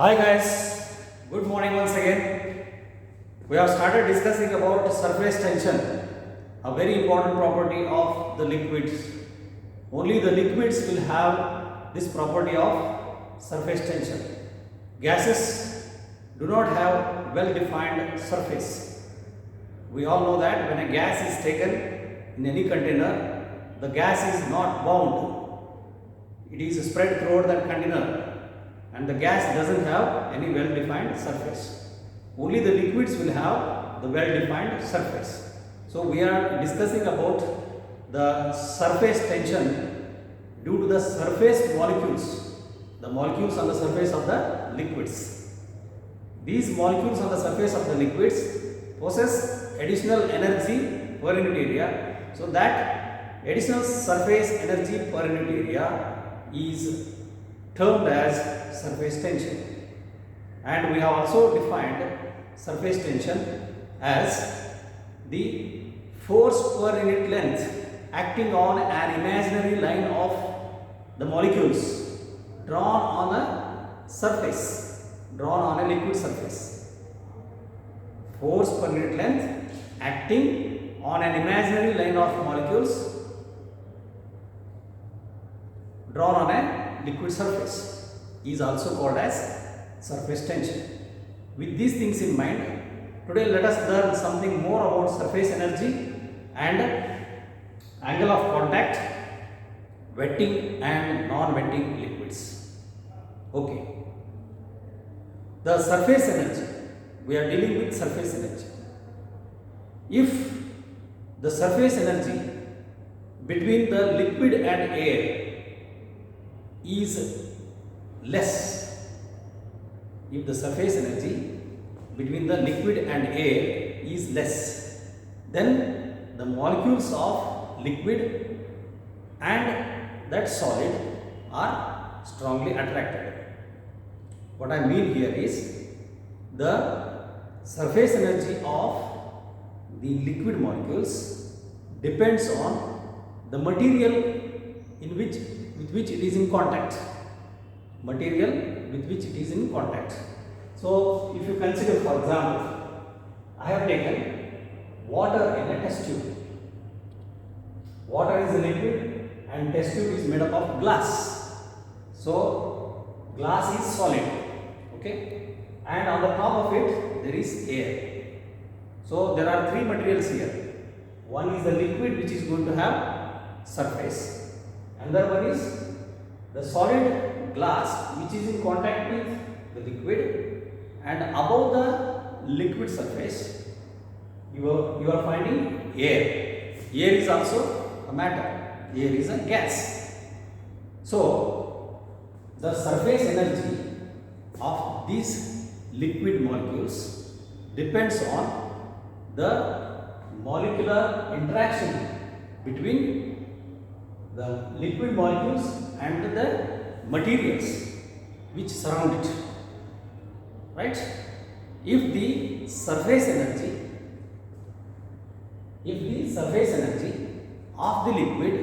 Hi guys, good morning once again. We have started discussing about surface tension, a very important property of the liquids. Only the liquids will have this property of surface tension. Gases do not have well defined surface. We all know that when a gas is taken in any container, the gas is not bound. It is spread throughout that container and the gas doesn't have any well defined surface. Only the liquids will have the well defined surface. So we are discussing about the surface tension due to the surface molecules, the molecules on the surface of the liquids. These molecules on the surface of the liquids possess additional energy per unit area. So that additional surface energy per unit area is termed as surface tension. And we have also defined surface tension as the force per unit length acting on an imaginary line of the molecules drawn on a surface, drawn on a liquid surface. Force per unit length acting on an imaginary line of molecules drawn on a liquid surface is also called as surface tension. With these things in mind, today let us learn something more about surface energy and angle of contact, wetting and non-wetting liquids. Okay. The surface energy, we are dealing with surface energy. If the surface energy between the liquid and air is less, if the surface energy between the liquid and air is less, then the molecules of liquid and that solid are strongly attracted. What I mean here is the surface energy of the liquid molecules depends on the material with which it is in contact. Material with which it is in contact. So, if you consider, for example, I have taken water in a test tube. Water is a liquid and test tube is made up of glass. So, glass is solid, okay, and on the top of it there is air. So, there are three materials here. One is the liquid which is going to have surface. Another one is the solid glass which is in contact with the liquid, and above the liquid surface you are finding air. Air is also a matter. Air is a gas. So the surface energy of these liquid molecules depends on the molecular interaction between the liquid molecules and the materials which surround it, right? If the surface energy of the liquid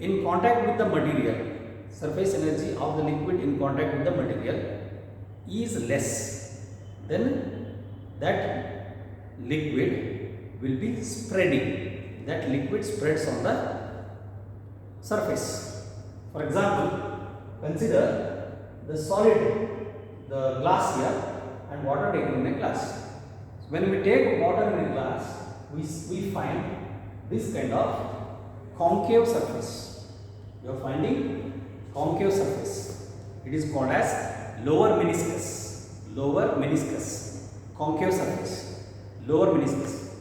in contact with the material, surface energy of the liquid in contact with the material is less, then that liquid will be spreading. That liquid spreads on the surface. For example, consider the solid, the glass here, and water taken in a glass. So when we take water in a glass, we find this kind of concave surface. You are finding concave surface. It is called as lower meniscus. Lower meniscus. Concave surface. Lower meniscus.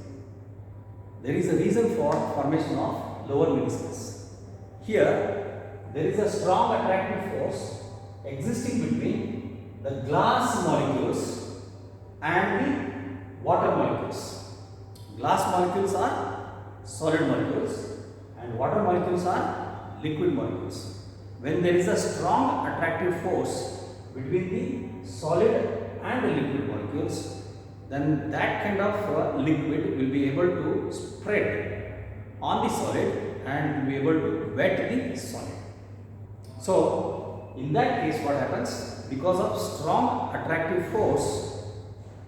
There is a reason for formation of lower meniscus. Here, there is a strong attractive force existing between the glass molecules and the water molecules. Glass molecules are solid molecules and water molecules are liquid molecules. When there is a strong attractive force between the solid and the liquid molecules, then that kind of liquid will be able to spread on the solid and will be able to wet the solid. So, in that case what happens? because of strong attractive force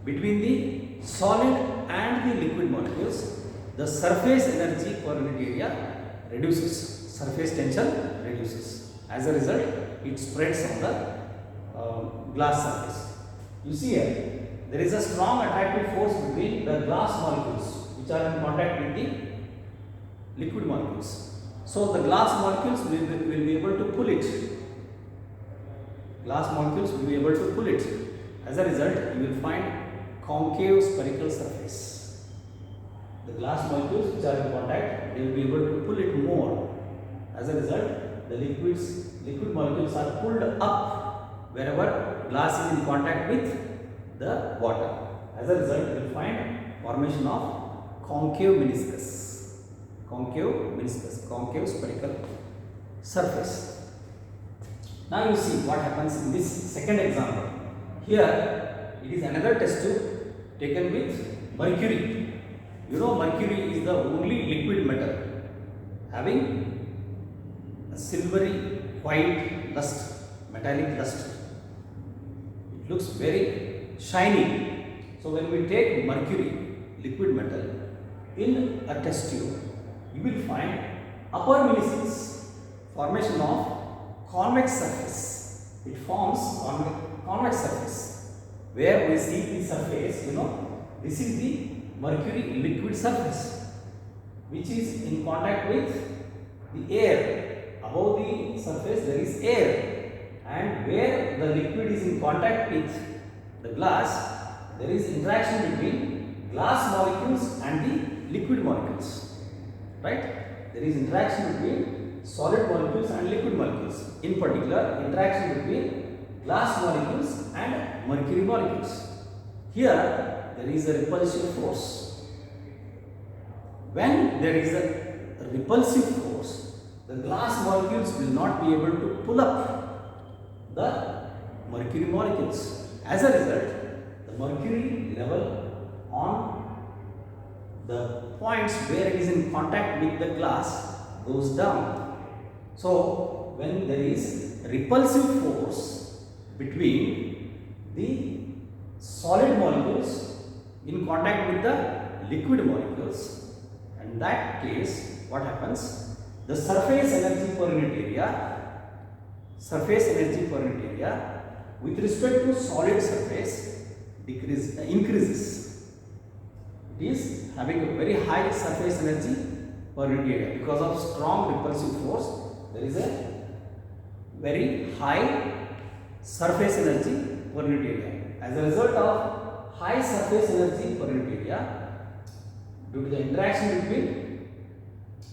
between the solid and the liquid molecules, the surface energy per unit area reduces. Surface tension reduces. As a result, it spreads on the glass surface. You see here, there is a strong attractive force between the glass molecules which are in contact with the liquid molecules. So the glass molecules will be able to pull it. Glass molecules will be able to pull it. As a result, you will find concave spherical surface. The glass molecules which are in contact, they will be able to pull it more. As a result, the liquid molecules are pulled up wherever glass is in contact with the water. As a result, you will find formation of concave meniscus. Concave spherical surface. Now you see what happens in this second example. Here it is another test tube taken with mercury. You know, mercury is the only liquid metal having a silvery white luster, metallic luster. It looks very shiny. So when we take mercury, liquid metal, in a test tube, you will find upper meniscus, formation of convex surface. It forms convex surface. Where we see the surface, you know, this is the mercury liquid surface, which is in contact with the air. Above the surface there is air, and where the liquid is in contact with the glass, there is interaction between glass molecules and the liquid molecules. Right? There is interaction between solid molecules and liquid molecules. In particular, interaction between glass molecules and mercury molecules. Here, there is a repulsive force. When there is a repulsive force, the glass molecules will not be able to pull up the mercury molecules. As a result, the mercury level on the points where it is in contact with the glass goes down. So, when there is repulsive force between the solid molecules in contact with the liquid molecules, in that case, what happens? The surface energy per unit area with respect to solid surface increases. It is having a very high surface energy per unit area because of strong repulsive force. There is a very high surface energy per unit area. As a result of high surface energy per unit area, due to the interaction between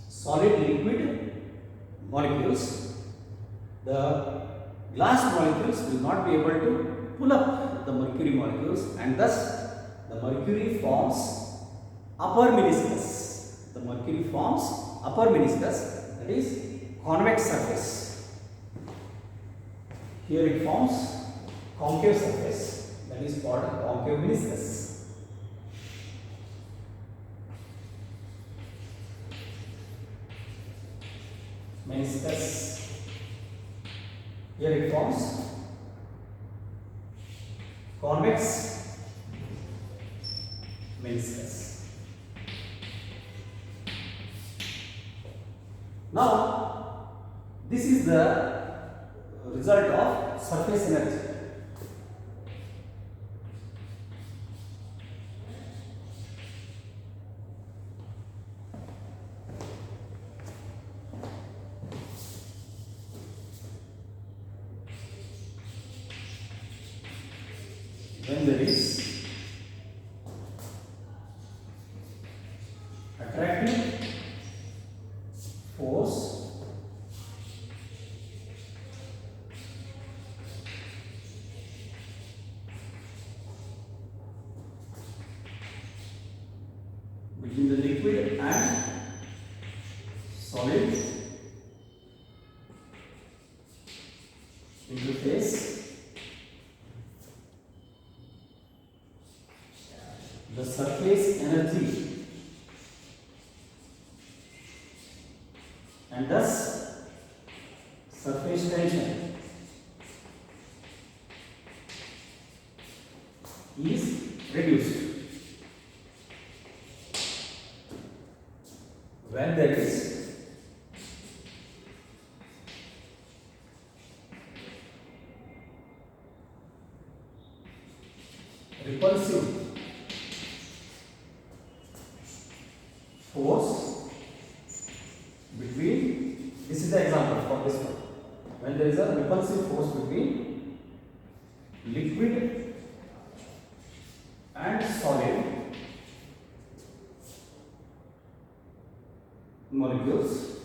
solid liquid molecules, the glass molecules will not be able to pull up the mercury molecules, and thus the mercury forms upper meniscus. The mercury forms upper meniscus, that is convex surface. Here it forms concave surface, that is called concave meniscus. Here it forms convex meniscus. Now, this is the result of surface energy. When there is attractive force between the liquid and solid interface, the surface energy and thus surface tension is reduced. When there is repulsive force between, this is the example for this one, when there is a repulsive force between liquid and solid molecules,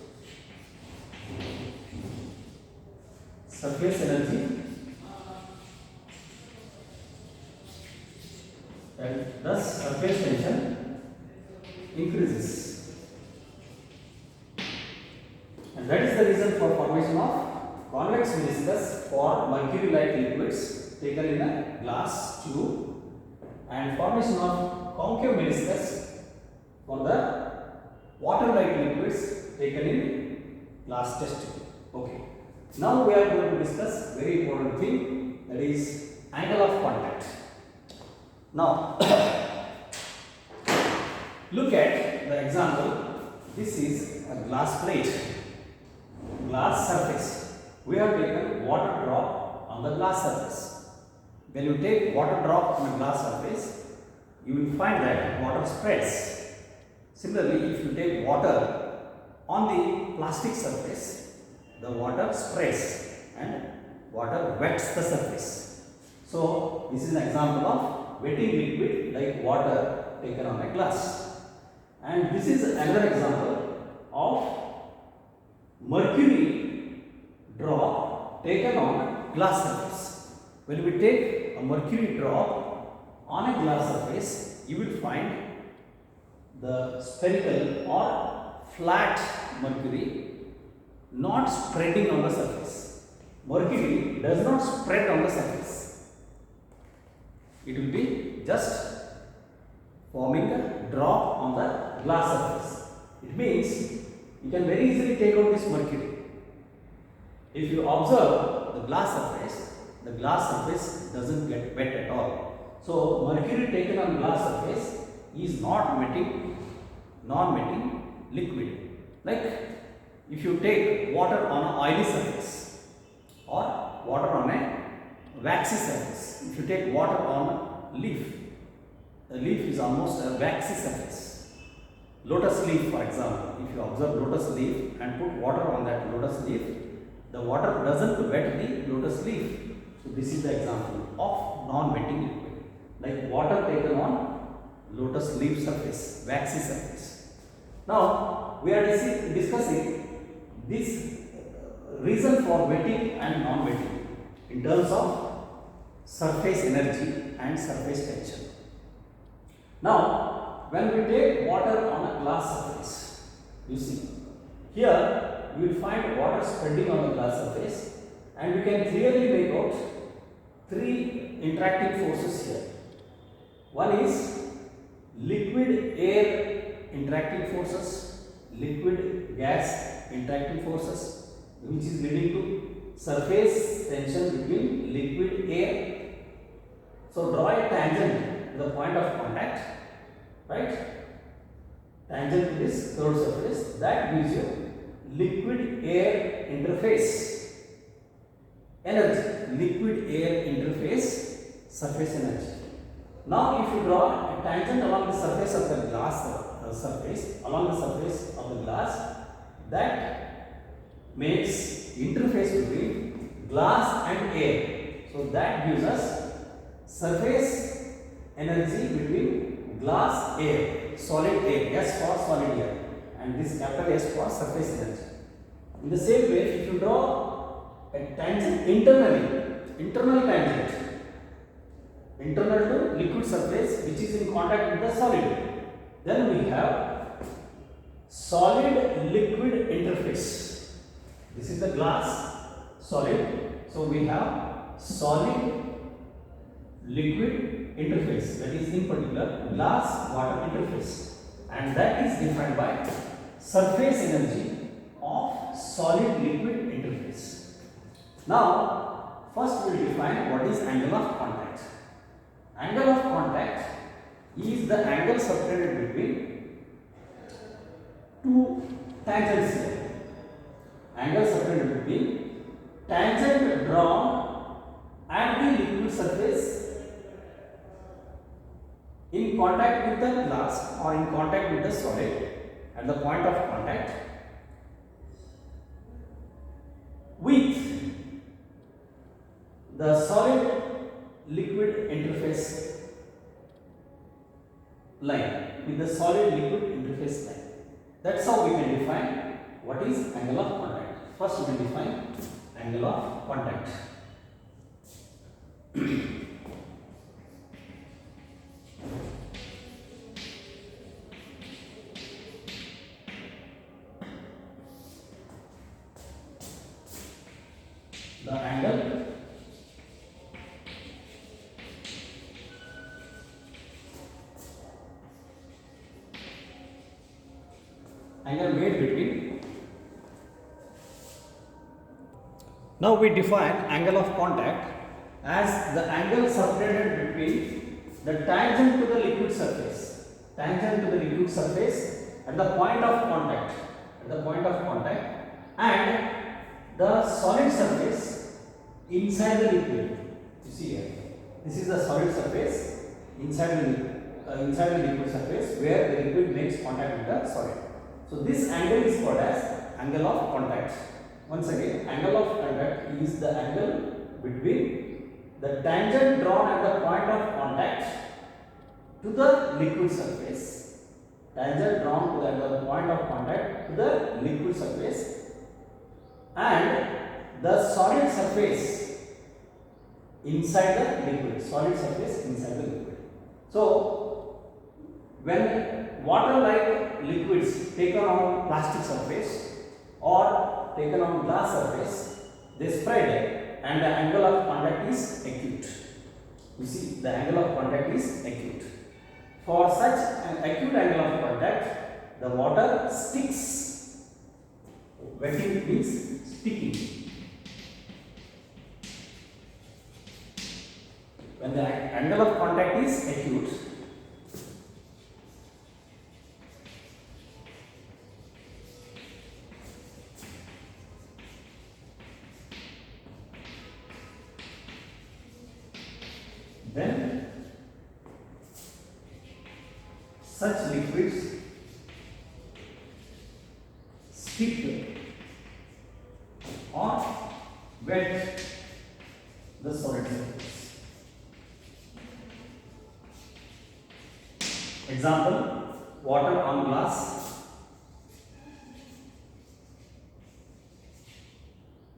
surface energy and thus surface tension increases, and that is the reason for formation of convex meniscus for mercury-like liquids taken in a glass tube, and formation of concave meniscus for the water-like liquids taken in glass test tube. Okay. Now we are going to discuss very important thing, that is angle of contact. Now look at the example. This is a glass plate, glass surface. We have taken water drop on the glass surface. When you take water drop on a glass surface, you will find that water spreads. Similarly, if you take water on the plastic surface, the water spreads and water wets the surface. So this is an example of wetting liquid like water taken on a glass. And this is another example of mercury drop taken on glass surface. When we take a mercury drop on a glass surface, you will find the spherical or flat mercury not spreading on the surface. Mercury does not spread on the surface. It will be just forming a drop on the glass surface. It means you can very easily take out this mercury. If you observe the glass surface doesn't get wet at all. So mercury taken on glass surface is not non-wetting liquid. Like if you take water on an oily surface or water on a waxy surface. If you take water on a leaf, the leaf is almost a waxy surface. Lotus leaf, for example, if you observe lotus leaf and put water on that lotus leaf, the water doesn't wet the lotus leaf. So this is the example of non-wetting liquid, like water taken on lotus leaf surface, waxy surface. Now we are discussing this reason for wetting and non-wetting in terms of surface energy and surface tension. Now when we take water on a glass surface, you see here you will find water spreading on the glass surface, and we can clearly make out three interacting forces here. One is liquid air interacting forces, liquid gas interacting forces, which is leading to surface tension between liquid air. So draw a tangent to the point of contact, right? Tangent to this curved surface, that gives you liquid air interface energy, liquid air interface surface energy. Now if you draw a tangent along the surface of the glass along the surface of the glass, that makes interface between glass and air. So that gives us surface energy between glass air, solid air, S for solid air, and this capital S for surface energy. In the same way, if you draw a tangent internal tangent, internal to liquid surface which is in contact with the solid, then we have solid liquid interface. This is the glass solid, so we have solid liquid interface, that is in particular glass water interface, and that is defined by surface energy of solid liquid interface. Now first we will define what is angle of contact. Angle of is the angle separated between two tangents here. Angle separated between tangent drawn at the liquid surface in contact with the glass or in contact with the solid at the point of contact with the solid liquid interface line, with the solid liquid interface line. That's how we can define what is angle of contact. First we can define angle of contact. The angle made between. Now we define angle of contact as the angle separated between the tangent to the liquid surface, tangent to the liquid surface at the point of contact, and the solid surface inside the liquid. You see here, this is the solid surface inside the liquid surface where the liquid makes contact with the solid. So this angle is called as angle of contact. Once again, angle of contact is the angle between the tangent drawn at the point of contact to the liquid surface, tangent drawn at the point of contact to the liquid surface, and the solid surface inside the liquid, So when water-like liquids taken on plastic surface or taken on glass surface, they spread and the angle of contact is acute. You see, the angle of contact is acute. For such an acute angle of contact, the water sticks. Wetting means sticking. When the angle of contact is acute, then such liquids stick or wet the solid surface. Example, water on glass,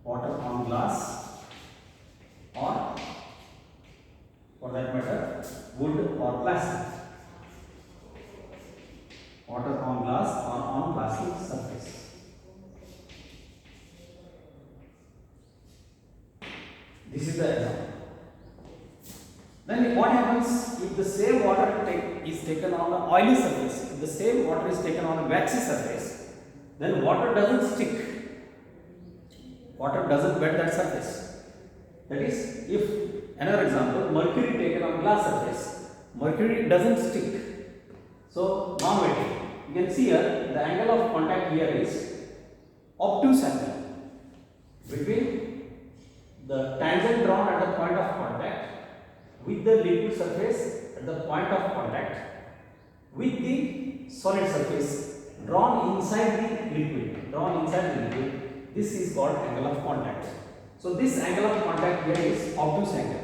or for that matter wood or plastic. Water on glass or on plastic surface. This is the example. Then what happens if the same water is taken on an oily surface? If the same water is taken on a waxy surface, then water doesn't stick. Water doesn't wet that surface. That is, if another example, mercury taken on glass surface, mercury doesn't stick. So non-wetting. You can see here the angle of contact here is obtuse angle between the tangent drawn at the point of contact with the liquid surface at the point of contact with the solid surface drawn inside the liquid. This is called angle of contact. So this angle of contact here is obtuse angle.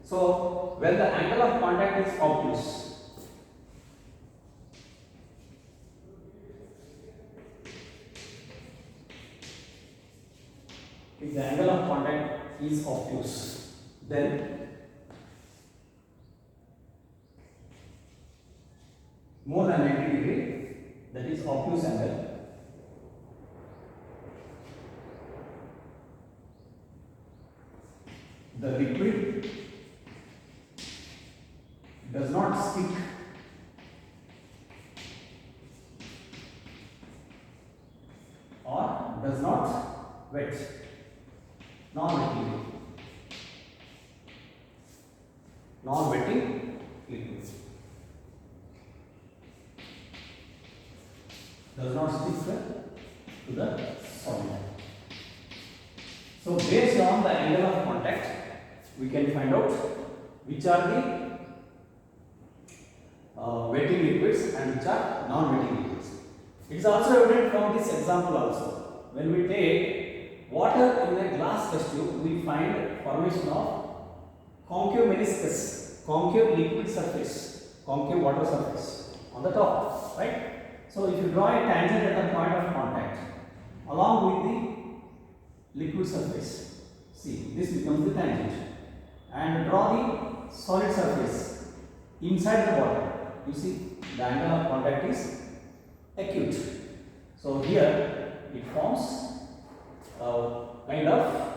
So when the angle of contact is obtuse, if the angle of contact is obtuse, then more than 90 degree, that is obtuse angle, the liquid does not stick or does not wet. Non-wetting liquid. does not stick to the solid. So based on the angle of contact, we can find out which are the wetting liquids and which are non-wetting liquids. It is also evident from this example also. When we take water in a glass test tube, we find formation of concave meniscus, concave liquid surface, concave water surface on the top, right? So if you draw a tangent at the point of contact along with the liquid surface, see, this becomes the tangent, and draw the solid surface inside the water. You see, the angle of contact is acute. So here it forms a kind of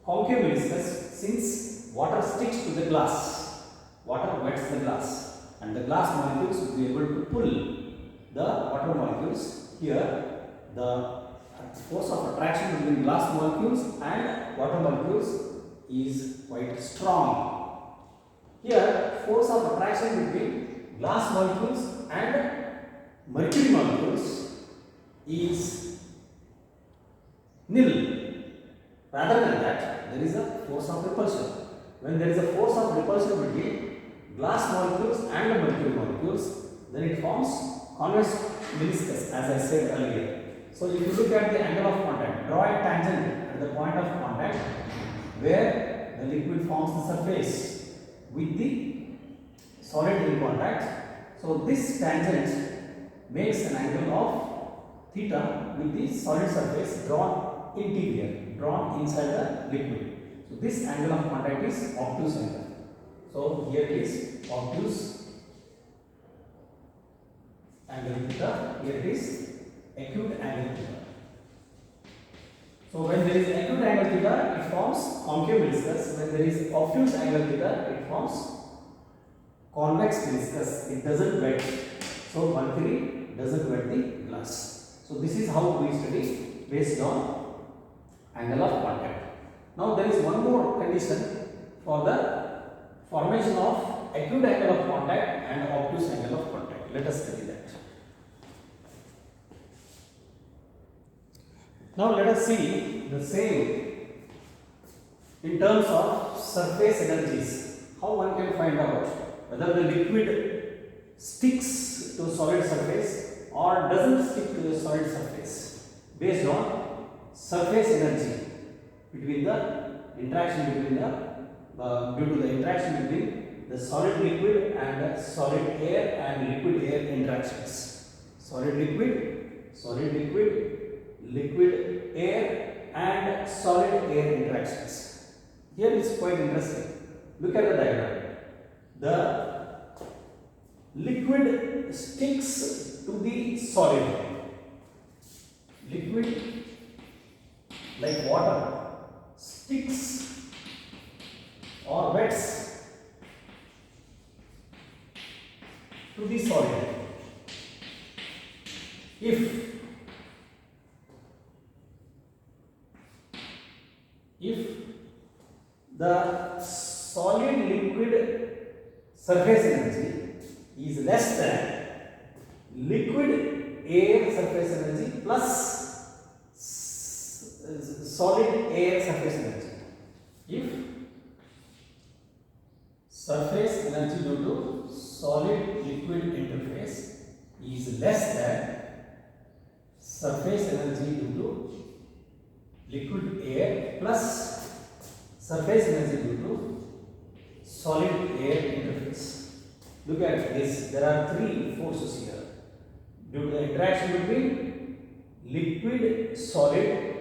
concave meniscus since water sticks to the glass. Water wets the glass, and the glass molecules will be able to pull the water molecules. Here the force of attraction between glass molecules and water molecules is quite strong. Here force of attraction between glass molecules and mercury molecules is nil. Rather than that, there is a force of repulsion. When there is a force of repulsion between glass molecules and the mercury molecules, then it forms convex meniscus, as I said earlier. So if you look at the angle of contact, draw a tangent at the point of contact where the liquid forms the surface with the solid in contact. So this tangent makes an angle of theta with the solid surface drawn interior, drawn inside the liquid. So this angle of contact is obtuse angle. So here it is obtuse angle theta, here it is acute angle theta. So when there is acute angle theta, it forms concave meniscus. When there is obtuse angle theta, it forms convex meniscus. It doesn't wet. So mercury doesn't wet the glass. So this is how we study based on angle of contact. Now there is one more condition for the formation of acute angle of contact and obtuse angle of contact. Let us study that. Now let us see the same in terms of surface energies. How one can find out whether the liquid sticks to solid surface or doesn't stick to the solid surface based on surface energy between the interaction between due to the interaction between the solid liquid and solid air and liquid air interactions. Solid liquid, liquid air and solid air interactions. Here is quite interesting. Look at the diagram. The liquid sticks to the solid. Liquid like water sticks or wets to the solid. If the solid liquid surface energy is less than liquid air surface energy plus solid air surface energy. If surface energy due to solid liquid interface is less than surface energy due to liquid air plus surface energy due to solid air interface. Look at this. There are three forces here. Due to the interaction between liquid solid,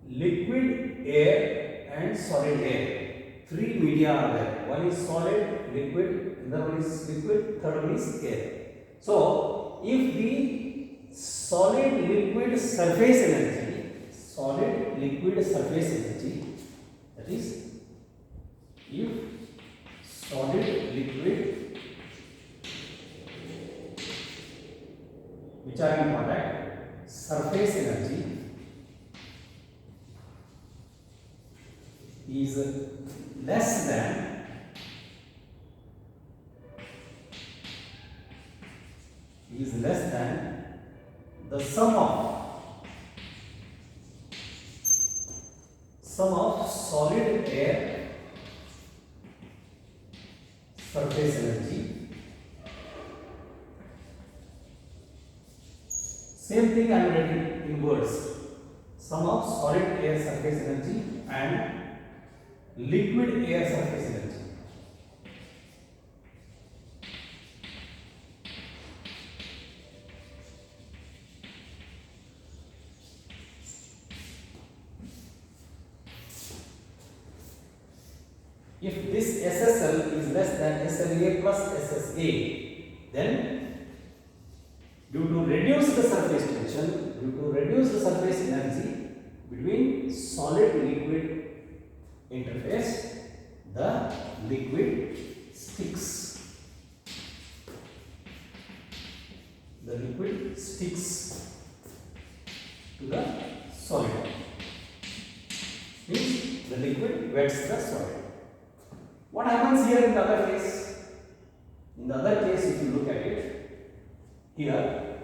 liquid air and solid air. Three media are there. One is solid, liquid, another one is liquid, third one is air. So if the solid liquid surface energy, that is, if solid liquid which are in contact, surface energy is less than the sum of solid air surface energy. Same thing I am writing in words. Sum of solid air surface energy and liquid air surface energy. If this SSL is less than SLA plus SSA, then due to reduce the surface tension, due to reduce the surface energy between solid liquid interface, the liquid sticks. The liquid sticks to the solid. Means the liquid wets the solid. What happens here in the other case? In the other case, if you look at it, here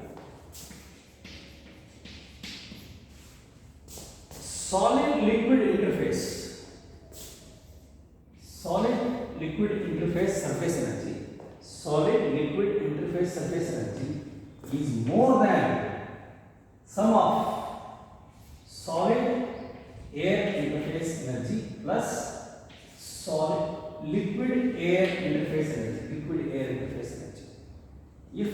solid liquid interface surface energy, solid liquid interface surface energy is more than sum of solid air interface energy plus solid liquid air interface energy. If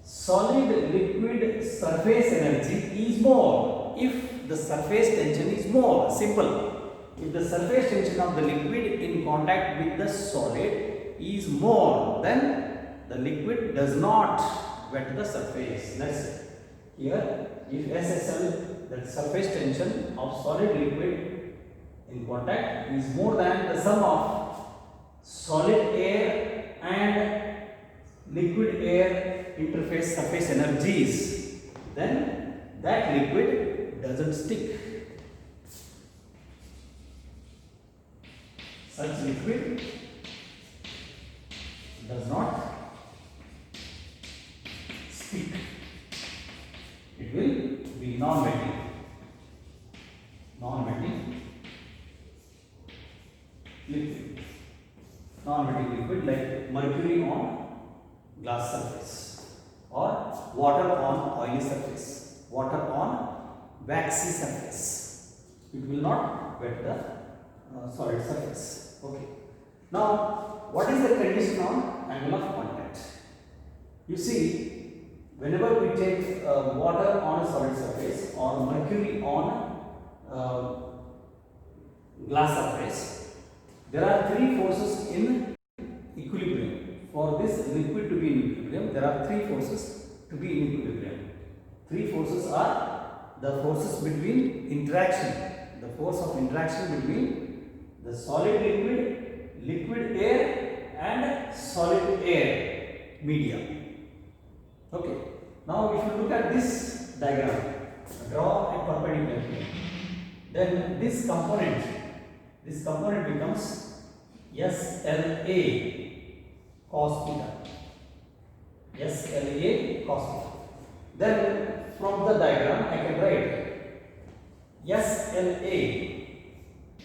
solid liquid surface energy is more, if the surface tension is more, simple. If the surface tension of the liquid in contact with the solid is more, then the liquid does not wet the surface. That's here. If SSL, that surface tension of solid liquid in contact is more than the sum of solid air and liquid air interface surface energies, then that liquid doesn't stick. Such liquid does not stick. It will be non-wetting liquid. Non-wetting liquid like mercury on glass surface or water on oily surface, water on waxy surface. It will not wet the solid surface. Okay. Now, what is the condition on angle of contact? You see, whenever we take water on a solid surface or mercury on glass surface, there are three forces in equilibrium. For this liquid to be in equilibrium, there are three forces to be in equilibrium. Three forces are the forces between interaction, the force of interaction between the solid liquid, liquid air and solid air media. Okay. Now, if you look at this diagram, draw a perpendicular plane. Then this component becomes SLA cos theta. SLA cos theta. Then from the diagram I can write SLA.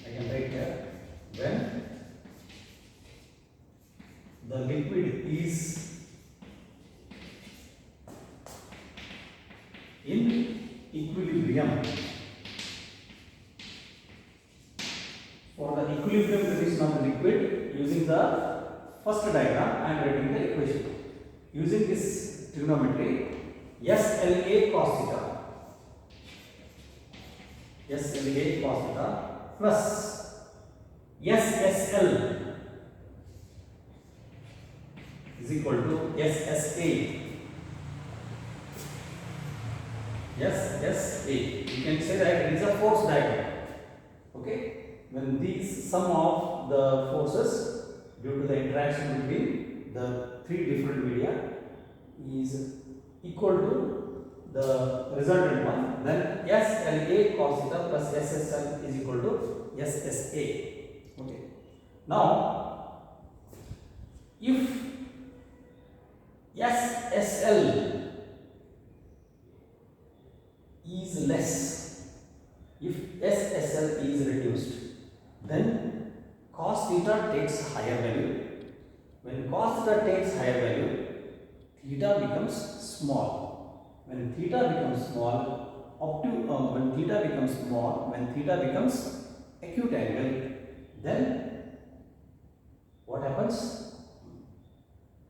I can write here when the liquid is in equilibrium. For the equilibrium condition of the liquid, using the first diagram, I am writing the equation. Using this trigonometry, SLA cos theta, SLA cos theta plus SSL is equal to SSA. SSA. You can say that it is a force diagram. Okay. When these sum of the forces due to the interaction between the three different media is equal to the resultant one, then SLA cos theta plus SSL is equal to SSA. Okay. Now, if SSL theta takes higher value, when cos theta takes higher value, theta becomes small. When theta becomes small, when theta becomes small, when theta becomes acute angle, then what happens?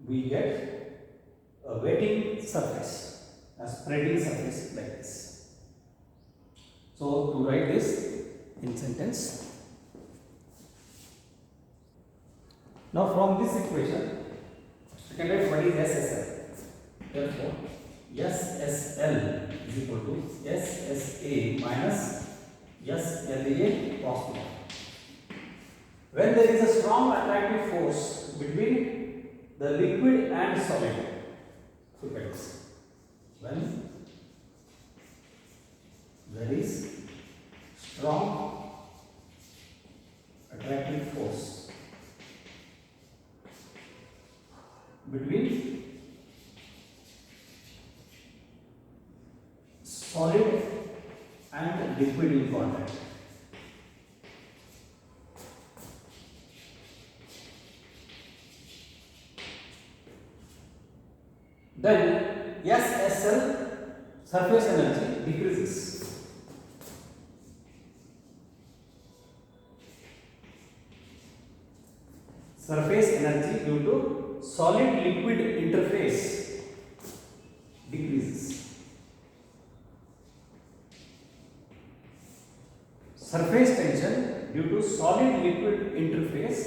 We get a wetting surface, a spreading surface like this. So to write this in sentence, now from this equation, you can write what is SSL. Therefore, SSL is equal to SSA minus SLA cos theta. When there is a strong attractive force between the liquid and solid, look at this. When there is strong attractive force between solid and liquid in contact, then SSL surface energy decreases. Surface energy due to solid liquid interface decreases. Surface tension due to solid liquid interface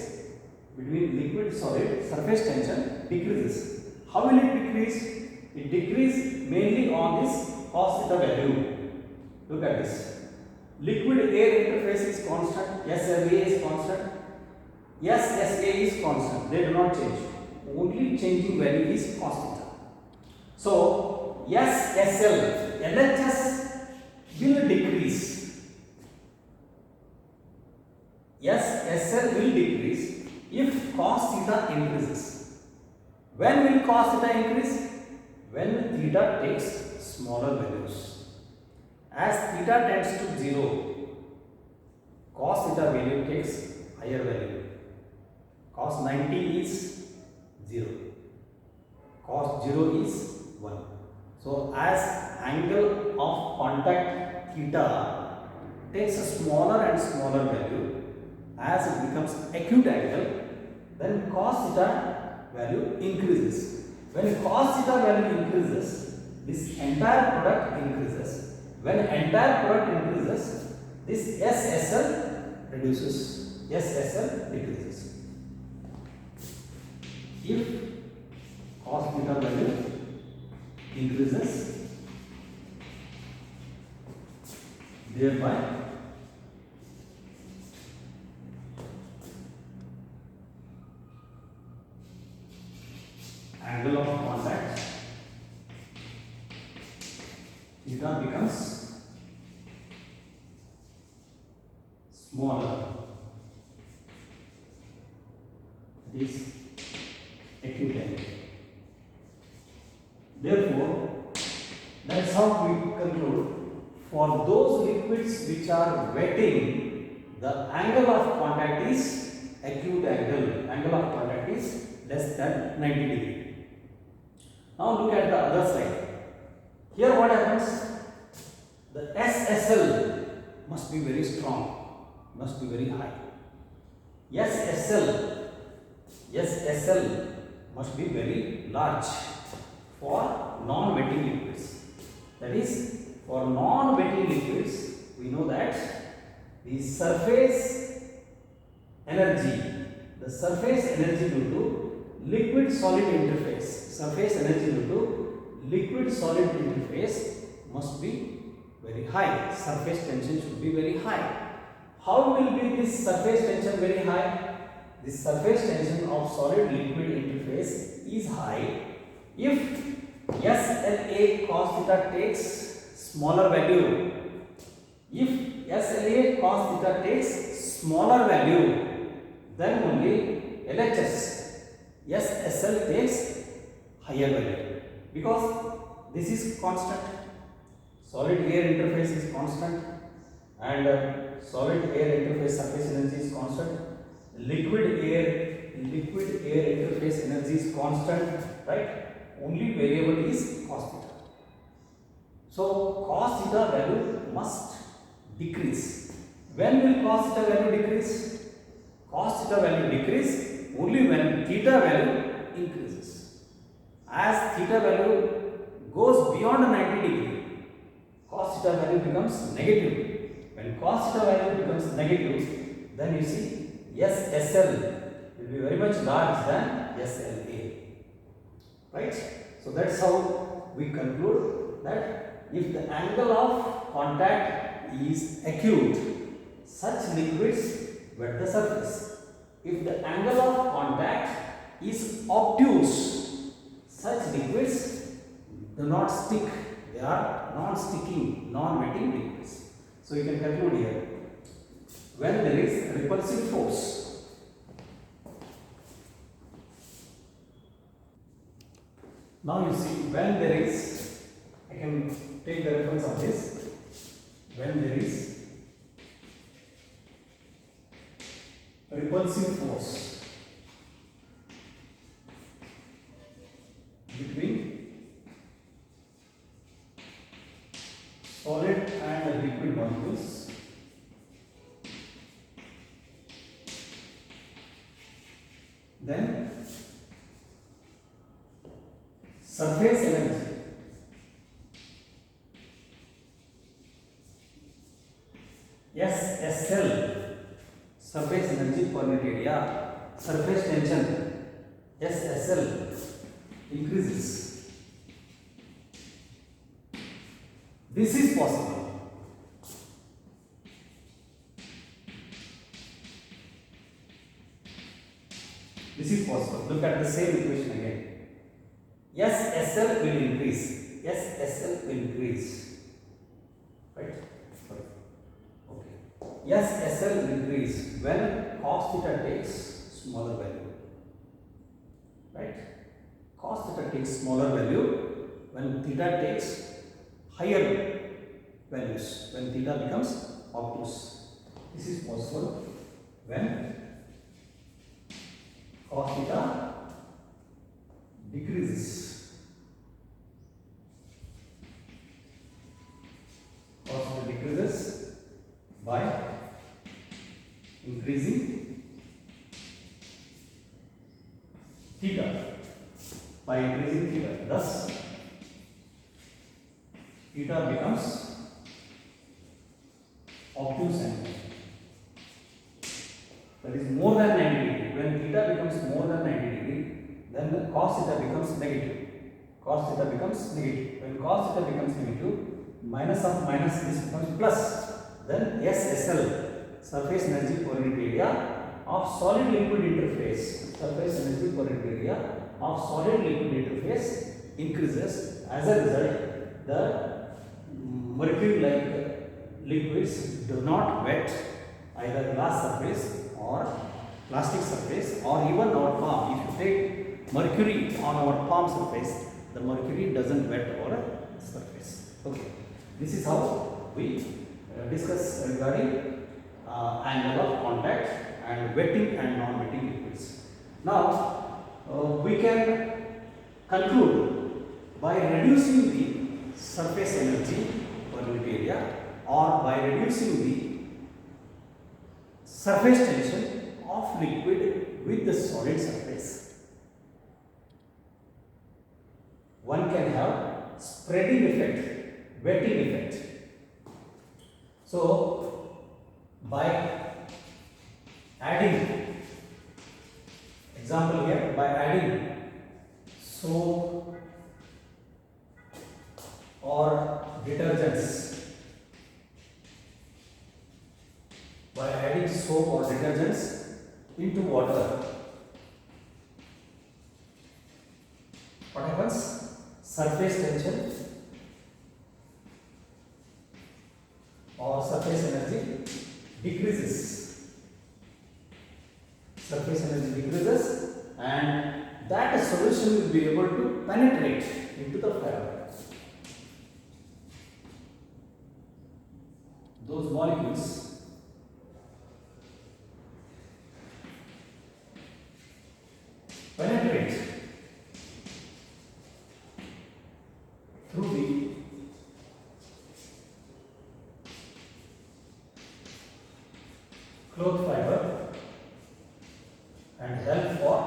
between liquid solid, surface tension decreases. How will it decrease? It decreases mainly on this cos theta value. Look at this. Liquid air interface is constant, SLA is constant, SSA is constant. They do not change. Only changing value is cos theta. So SSL, LHS will decrease. SSL will decrease if cos theta increases. When will cos theta increase? When theta takes smaller values. As theta tends to 0, cos theta value takes higher value. Cos 90 is 0. Cos 0 is 1. So as angle of contact theta takes a smaller and smaller value, as it becomes acute angle, then cos theta value increases. When cos theta value increases, this entire product increases. When entire product increases, this SSL reduces, SSL decreases. If cos theta value increases, thereby angle of contact theta becomes smaller. It is acute angle. Therefore, that's how we conclude, for those liquids which are wetting, the angle of contact is acute angle. Angle of contact is less than 90 degree. Now look at the other side. Here what happens? The SSL must be very strong, must be very high. SSL must be very large for non-wetting liquids. That is, for non-wetting liquids, we know that the surface energy due to liquid solid interface, surface energy due to liquid solid interface must be very high. Surface tension should be very high. How will be this surface tension very high? This surface tension of solid liquid interface is high if SLA cos theta takes smaller value. If SLA cos theta takes smaller value, then only LHS SSL takes higher value, because this is constant. Solid air interface is constant and solid air interface surface energy is constant. liquid air interface energy is constant, right? Only variable is cos theta. So cos theta value must decrease. When will cos theta value decrease? Cos theta value decrease only when theta value increases. As theta value goes beyond 90 degree, cos theta value becomes negative. When cos theta value becomes negative, then you see SSL will be very much large than SLA, right? So that's how we conclude that if the angle of contact is acute, such liquids wet the surface. If the angle of contact is obtuse, such liquids do not stick. They are non-sticking, non-wetting liquids. So you can conclude here, when there is repulsive force, now you see when there is, I can take the reference of this, when there is repulsive force between solid and liquid molecules, then surface energy SSL, surface energy per unit area, surface tension SSL increases. This is possible. This is possible. Look at the same equation again. SSL will increase. SSL will increase. Right? Okay. SSL will increase when cos theta takes smaller value. Right? Cos theta takes smaller value when theta takes higher values, when theta becomes obtuse. This is possible when cos theta decreases. Cos theta decreases by increasing theta. By increasing theta, thus theta becomes obtuse angle. That is more than 90 degree. When theta becomes more than 90 degree, then the cos theta becomes negative. Cos theta becomes negative. When cos theta becomes negative, minus of minus this becomes plus. Then SSL, surface energy per unit area of solid liquid interface, surface energy per unit area of solid liquid interface increases. As a result, the mercury like liquids do not wet either glass surface or plastic surface or even our palm. If you take mercury on our palm surface, the mercury doesn't wet our surface. Okay, this is how we discuss regarding angle of contact and wetting and non-wetting liquids. Now we can conclude by reducing the surface energy per unit area or by reducing the surface tension of liquid with the solid surface. One can have spreading effect, wetting effect. So by adding, example here, by adding soap or detergents, by adding soap or detergents into water, what happens? Surface tension or surface energy decreases. Surface energy decreases and that solution will be able to penetrate into the fiber. Those molecules penetrate through the cloth fiber and help for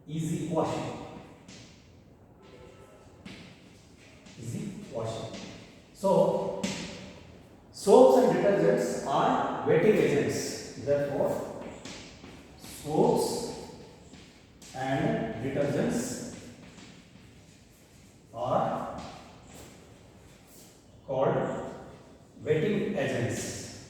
easy washing. Easy washing. So, soaps and detergents are wetting agents. Therefore, soaps and detergents are called wetting agents.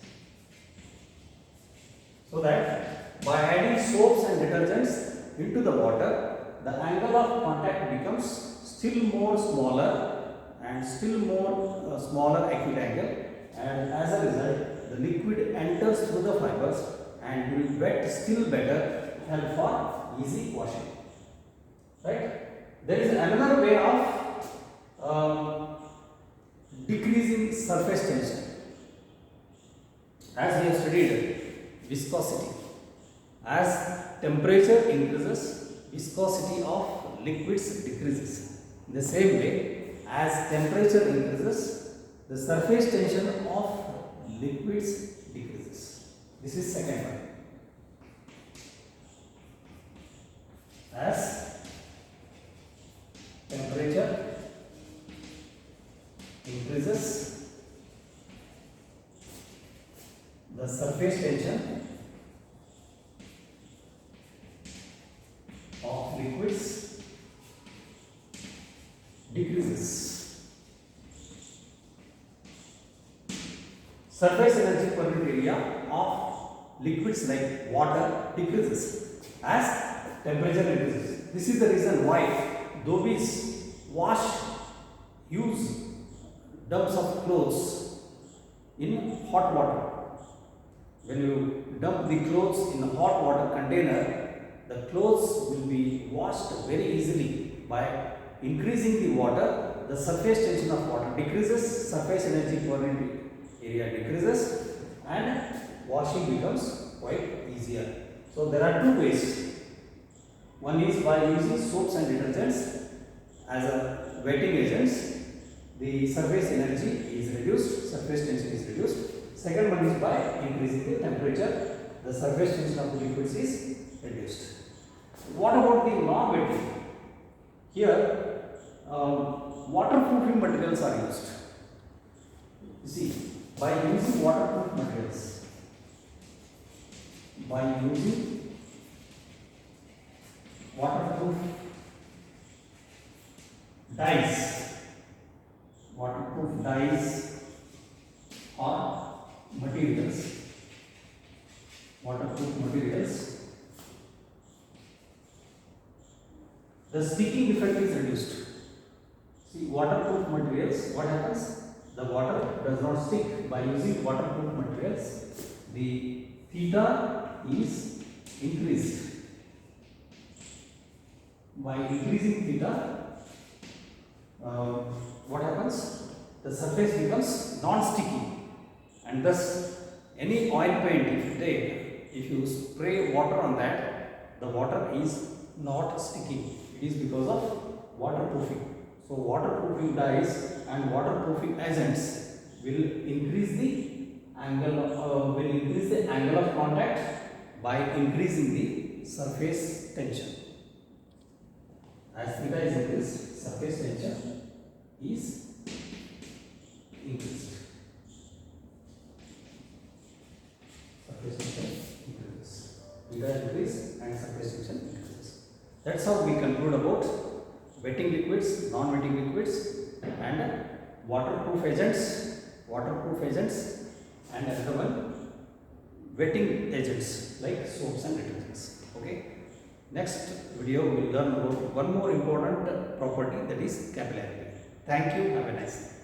So that by adding soaps and detergents into the water, the angle of contact becomes still more smaller and still more smaller acute angle, and as a result the liquid enters through the fibers and will wet still better, help for easy washing. Right? There is another way of decreasing surface tension. As we have studied viscosity, as temperature increases, viscosity of liquids decreases. In the same way, as temperature increases, the surface tension of liquids decreases. This is second one. As temperature increases, the surface tension of liquids decreases. Surface energy per unit area of liquids like water decreases as temperature increases. This is the reason why though we use dumps of clothes in hot water. When you dump the clothes in a hot water container, the clothes will be washed very easily. By increasing the water, the surface tension of water decreases, surface energy per unit area decreases, and washing becomes quite easier. So there are two ways. One is by using soaps and detergents as a wetting agents, the surface energy is reduced, surface tension is reduced. Second one is by increasing the temperature, the surface tension of the liquids is reduced. What about the non-wetting? Here, waterproofing materials are used. You see, by using waterproof materials, by using waterproof dyes or materials, waterproof materials, the sticking effect is reduced. See, waterproof materials, what happens? The water does not stick. By using waterproof materials, the theta is increased. By increasing theta, what happens? The surface becomes non-sticky, and thus any oil paint if you spray water on that, the water is not sticky. It is because of waterproofing. So waterproofing dyes and waterproofing agents will increase the angle of contact by increasing the surface tension. As theta is increased, surface tension is increased. Surface tension increases. Theta increases and surface tension increases. That's how we conclude about wetting liquids, non-wetting liquids, and waterproof agents, and another one wetting agents like soaps and detergents. Okay. Next video we will learn about one more important property, that is capillarity. Thank you. Have a nice day.